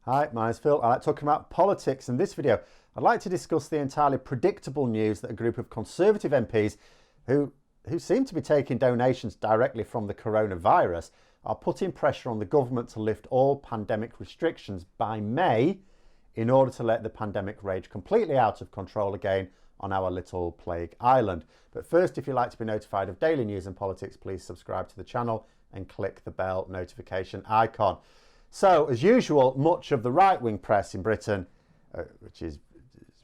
Hi, my name's Phil. I like talking about politics. In this video, I'd like to discuss the entirely predictable news that a group of Conservative MPs who seem to be taking donations directly from the coronavirus are putting pressure on the government to lift all pandemic restrictions by May in order to let the pandemic rage completely out of control again on our little plague island. But first, if you'd like to be notified of daily news and politics, please subscribe to the channel and click the bell notification icon. So, as usual, much of the right-wing press in Britain, which is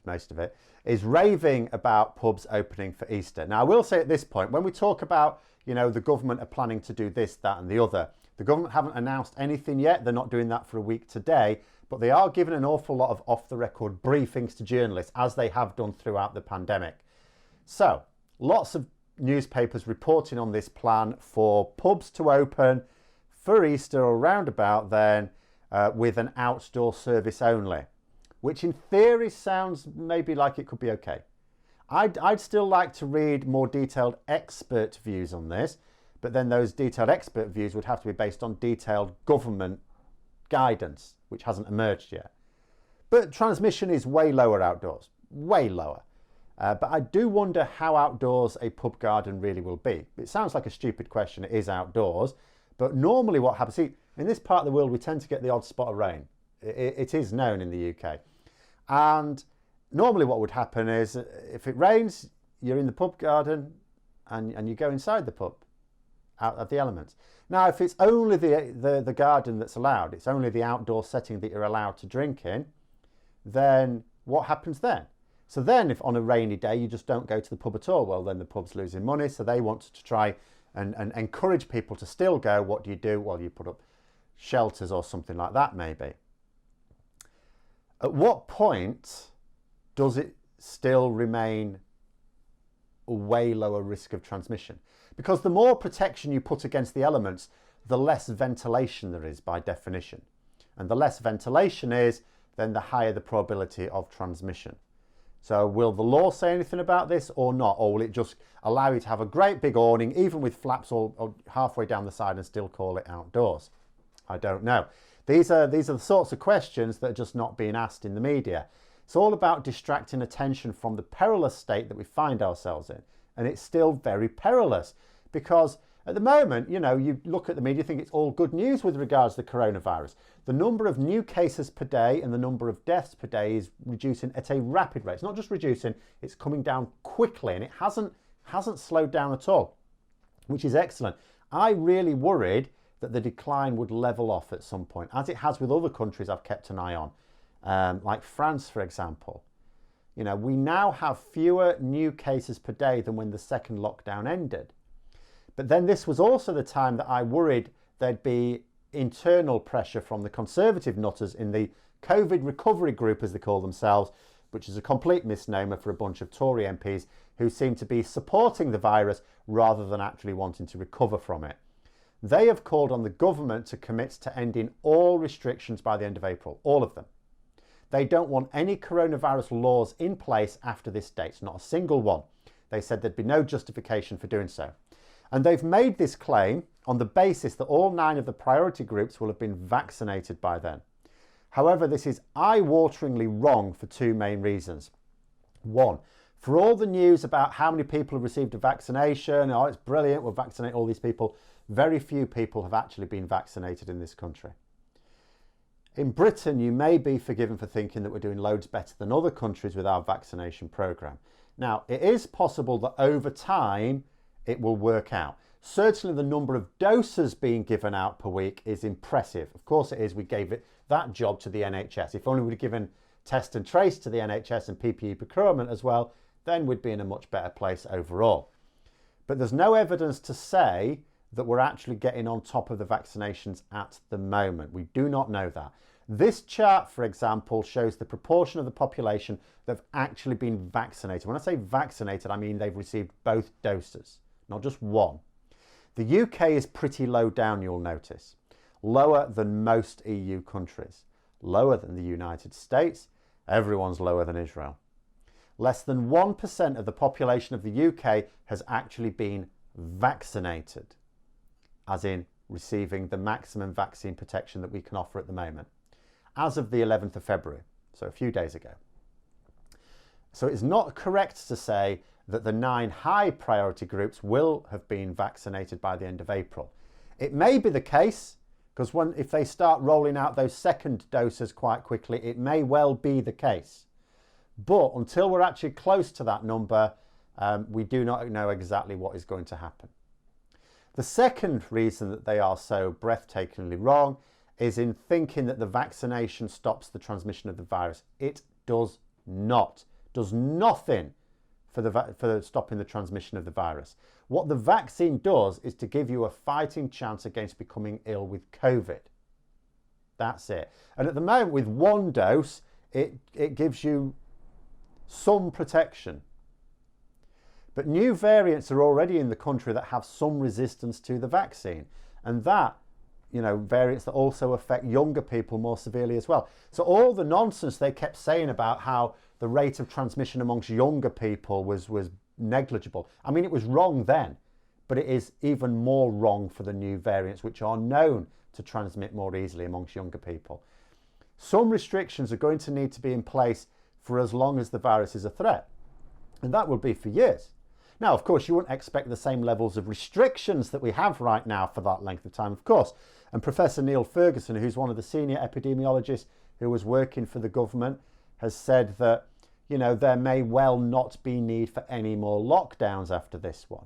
most of it, is raving about pubs opening for Easter. Now, I will say at this point, when we talk about, the government are planning to do this, that and the other, the government haven't announced anything yet. They're not doing that for a week today, but they are giving an awful lot of off-the-record briefings to journalists, as they have done throughout the pandemic. So, lots of newspapers reporting on this plan for pubs to open for Easter or roundabout then with an outdoor service only, which in theory sounds maybe like it could be okay. I'd still like to read more detailed expert views on this, but then those detailed expert views would have to be based on detailed government guidance, which hasn't emerged yet. But transmission is way lower outdoors, way lower. But I do wonder how outdoors a pub garden really will be. It sounds like a stupid question, it is outdoors, but normally what happens, see, in this part of the world we tend to get the odd spot of rain. It is known in the UK. And normally what would happen is if it rains, you're in the pub garden and you go inside the pub, out of the elements. Now, if it's only the garden that's allowed, it's only the outdoor setting that you're allowed to drink in, then what happens then? So then if on a rainy day you just don't go to the pub at all, well then the pub's losing money, so they want to try and encourage people to still go. What do? Well, you put up shelters or something like that maybe. At what point does it still remain a way lower risk of transmission? Because the more protection you put against the elements, the less ventilation there is by definition. And the less ventilation is, then the higher the probability of transmission. So will the law say anything about this or not? Or will it just allow you to have a great big awning, even with flaps all halfway down the side, and still call it outdoors? I don't know. These are the sorts of questions that are just not being asked in the media. It's all about distracting attention from the perilous state that we find ourselves in. And it's still very perilous because at the moment, you look at the media, think it's all good news with regards to the coronavirus. The number of new cases per day and the number of deaths per day is reducing at a rapid rate. It's not just reducing, it's coming down quickly, and it hasn't slowed down at all, which is excellent. I really worried that the decline would level off at some point, as it has with other countries I've kept an eye on, like France, for example. We now have fewer new cases per day than when the second lockdown ended. But then this was also the time that I worried there'd be internal pressure from the Conservative nutters in the COVID recovery group, as they call themselves, which is a complete misnomer for a bunch of Tory MPs who seem to be supporting the virus rather than actually wanting to recover from it. They have called on the government to commit to ending all restrictions by the end of April, all of them. They don't want any coronavirus laws in place after this date, not a single one. They said there'd be no justification for doing so. And they've made this claim on the basis that all 9 of the priority groups will have been vaccinated by then. However, this is eye-wateringly wrong for 2 main reasons. 1, for all the news about how many people have received a vaccination, oh, it's brilliant, we'll vaccinate all these people, very few people have actually been vaccinated in this country. In Britain, you may be forgiven for thinking that we're doing loads better than other countries with our vaccination programme. Now, it is possible that over time, it will work out. Certainly the number of doses being given out per week is impressive. Of course it is. We gave it that job to the NHS. If only we'd have given test and trace to the NHS and PPE procurement as well, then we'd be in a much better place overall. But there's no evidence to say that we're actually getting on top of the vaccinations at the moment. We do not know that. This chart, for example, shows the proportion of the population that have actually been vaccinated. When I say vaccinated, I mean they've received both doses, not just one. The UK is pretty low down, you'll notice. Lower than most EU countries. Lower than the United States. Everyone's lower than Israel. Less than 1% of the population of the UK has actually been vaccinated, as in receiving the maximum vaccine protection that we can offer at the moment. as of the 11th of February, so a few days ago. So it's not correct to say that the 9 high priority groups will have been vaccinated by the end of April. It may be the case, because if they start rolling out those second doses quite quickly, it may well be the case. But until we're actually close to that number, we do not know exactly what is going to happen. The second reason that they are so breathtakingly wrong is in thinking that the vaccination stops the transmission of the virus. It does not. Does nothing for stopping the transmission of the virus. What the vaccine does is to give you a fighting chance against becoming ill with COVID. That's it. And at the moment, with 1 dose, it gives you some protection. But new variants are already in the country that have some resistance to the vaccine. And that, variants that also affect younger people more severely as well. So all the nonsense they kept saying about how the rate of transmission amongst younger people was negligible. I mean, it was wrong then, but it is even more wrong for the new variants, which are known to transmit more easily amongst younger people. Some restrictions are going to need to be in place for as long as the virus is a threat, and that will be for years. Now, of course, you wouldn't expect the same levels of restrictions that we have right now for that length of time, of course. And Professor Neil Ferguson, who's one of the senior epidemiologists who was working for the government, has said that, there may well not be need for any more lockdowns after this one.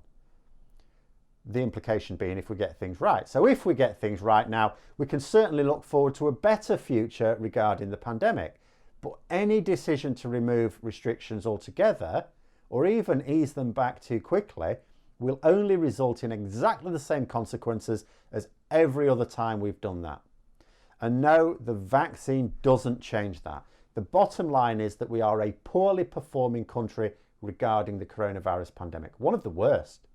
The implication being if we get things right. So if we get things right now, we can certainly look forward to a better future regarding the pandemic. But any decision to remove restrictions altogether, or even ease them back too quickly, will only result in exactly the same consequences as every other time we've done that. And no, the vaccine doesn't change that. The bottom line is that we are a poorly performing country regarding the coronavirus pandemic, one of the worst.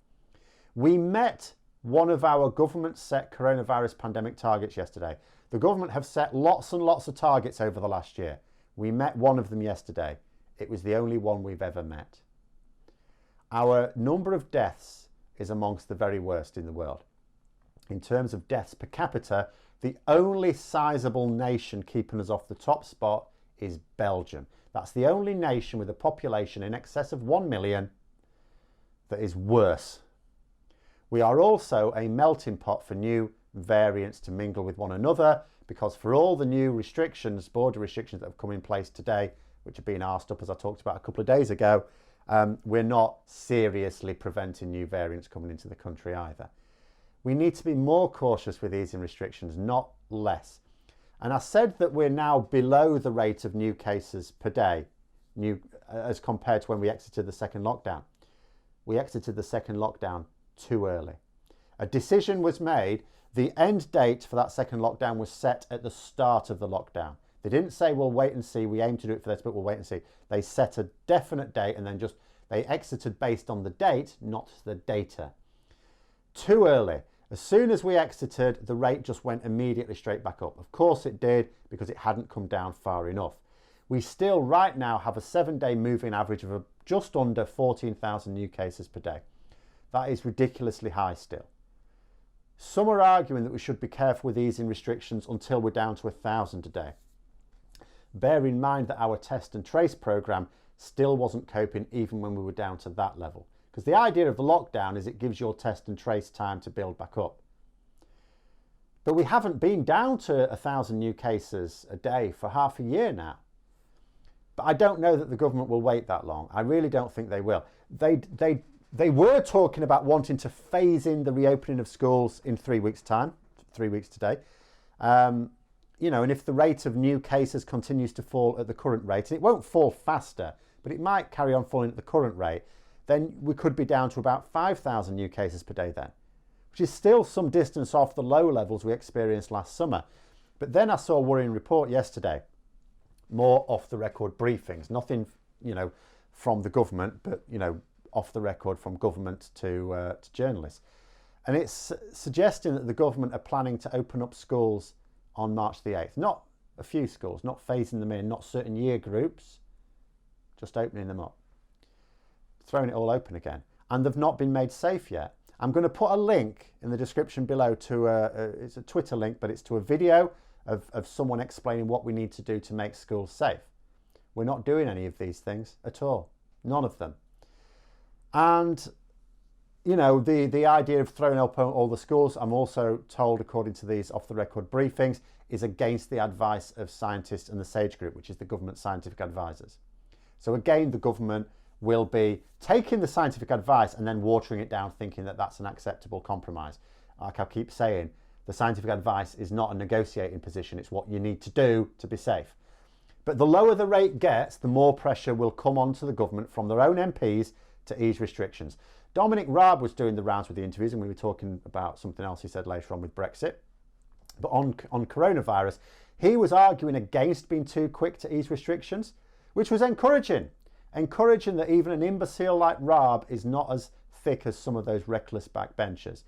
We met one of our government set coronavirus pandemic targets yesterday. The government have set lots and lots of targets over the last year. We met one of them yesterday. It was the only one we've ever met. Our number of deaths is amongst the very worst in the world. In terms of deaths per capita, the only sizable nation keeping us off the top spot is Belgium. That's the only nation with a population in excess of 1 million that is worse. We are also a melting pot for new variants to mingle with one another, because for all the new restrictions, border restrictions that have come in place today, which are being arsed up as I talked about a couple of days ago, we're not seriously preventing new variants coming into the country either. We need to be more cautious with easing restrictions, not less. And I said that we're now below the rate of new cases per day, as compared to when we exited the second lockdown. We exited the second lockdown too early. A decision was made. The end date for that second lockdown was set at the start of the lockdown. They didn't say, we'll wait and see, we aim to do it for this, but we'll wait and see. They set a definite date and then they exited based on the date, not the data. Too early. As soon as we exited, the rate just went immediately straight back up. Of course it did, because it hadn't come down far enough. We still right now have a 7-day moving average of just under 14,000 new cases per day. That is ridiculously high still. Some are arguing that we should be careful with easing restrictions until we're down to 1,000 a day. Bear in mind that our test and trace program still wasn't coping even when we were down to that level. Because the idea of the lockdown is it gives your test and trace time to build back up. But we haven't been down to 1,000 new cases a day for half a year now. But I don't know that the government will wait that long. I really don't think they will. They were talking about wanting to phase in the reopening of schools in 3 weeks' time, 3 weeks today. And if the rate of new cases continues to fall at the current rate, and it won't fall faster, but it might carry on falling at the current rate, then we could be down to about 5,000 new cases per day then, which is still some distance off the low levels we experienced last summer. But then I saw a worrying report yesterday, more off the record briefings, nothing, from the government, but, off the record from government to journalists. And it's suggesting that the government are planning to open up schools on March the 8th. Not a few schools, not phasing them in, not certain year groups, just opening them up. Throwing it all open again. And they've not been made safe yet. I'm going to put a link in the description below to it's a Twitter link, but it's to a video of someone explaining what we need to do to make schools safe. We're not doing any of these things at all. None of them. And, you know, the idea of throwing open all the schools, I'm also told, according to these off-the-record briefings, is against the advice of scientists and the SAGE group, which is the government scientific advisors. So again, the government will be taking the scientific advice and then watering it down, thinking that that's an acceptable compromise. Like I keep saying, the scientific advice is not a negotiating position. It's what you need to do to be safe. But the lower the rate gets, the more pressure will come onto the government from their own MPs to ease restrictions. Dominic Raab was doing the rounds with the interviews, and we were talking about something else he said later on with Brexit. But on coronavirus, he was arguing against being too quick to ease restrictions, which was encouraging that even an imbecile like Raab is not as thick as some of those reckless backbenchers.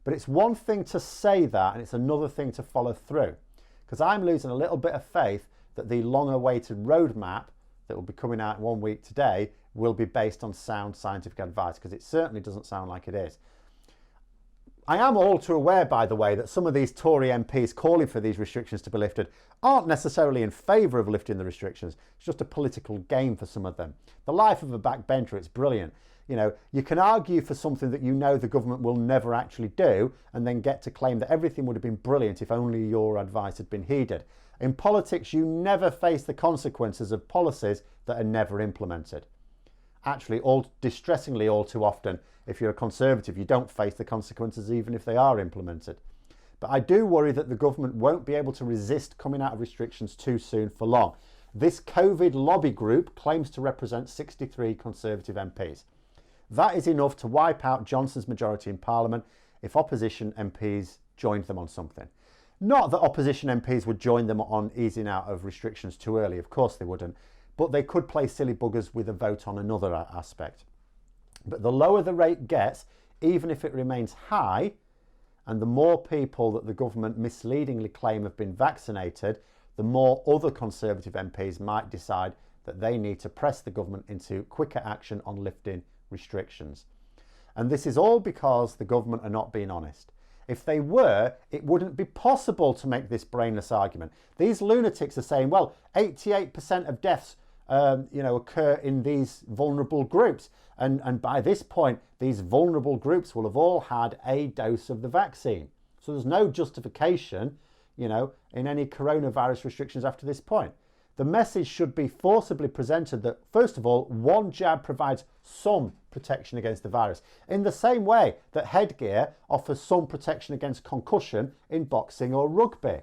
But it's one thing to say that, and it's another thing to follow through. Because I'm losing a little bit of faith that the long-awaited roadmap that will be coming out in 1 week today will be based on sound scientific advice, because it certainly doesn't sound like it is. I am all too aware, by the way, that some of these Tory MPs calling for these restrictions to be lifted aren't necessarily in favour of lifting the restrictions. It's just a political game for some of them. The life of a backbencher, it's brilliant. You know, you can argue for something that you know the government will never actually do, and then get to claim that everything would have been brilliant if only your advice had been heeded. In politics, you never face the consequences of policies that are never implemented. Actually, distressingly all too often, if you're a Conservative, you don't face the consequences even if they are implemented. But I do worry that the government won't be able to resist coming out of restrictions too soon for long. This COVID lobby group claims to represent 63 Conservative MPs. That is enough to wipe out Johnson's majority in Parliament if opposition MPs joined them on something. Not that opposition MPs would join them on easing out of restrictions too early, of course they wouldn't, but they could play silly buggers with a vote on another aspect. But the lower the rate gets, even if it remains high, and the more people that the government misleadingly claim have been vaccinated, the more other Conservative MPs might decide that they need to press the government into quicker action on lifting restrictions. And this is all because the government are not being honest. If they were, it wouldn't be possible to make this brainless argument. These lunatics are saying, well, 88% of deaths occur in these vulnerable groups. And by this point, these vulnerable groups will have all had a dose of the vaccine. So there's no justification, in any coronavirus restrictions after this point. The message should be forcibly presented that, first of all, one jab provides some protection against the virus, in the same way that headgear offers some protection against concussion in boxing or rugby.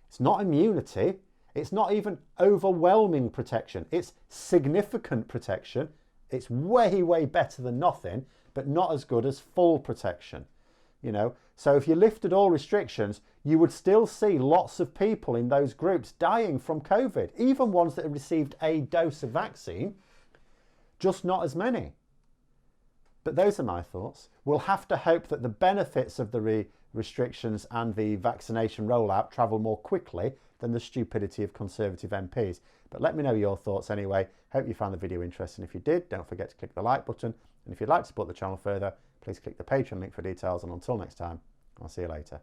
It's not immunity. It's not even overwhelming protection. It's significant protection. It's way, way better than nothing, but not as good as full protection. So if you lifted all restrictions, you would still see lots of people in those groups dying from COVID, even ones that have received a dose of vaccine, just not as many. But those are my thoughts. We'll have to hope that the benefits of the restrictions and the vaccination rollout travel more quickly than the stupidity of Conservative MPs. But let me know your thoughts anyway. Hope you found the video interesting. If you did, don't forget to click the like button. And if you'd like to support the channel further, please click the Patreon link for details. And until next time, I'll see you later.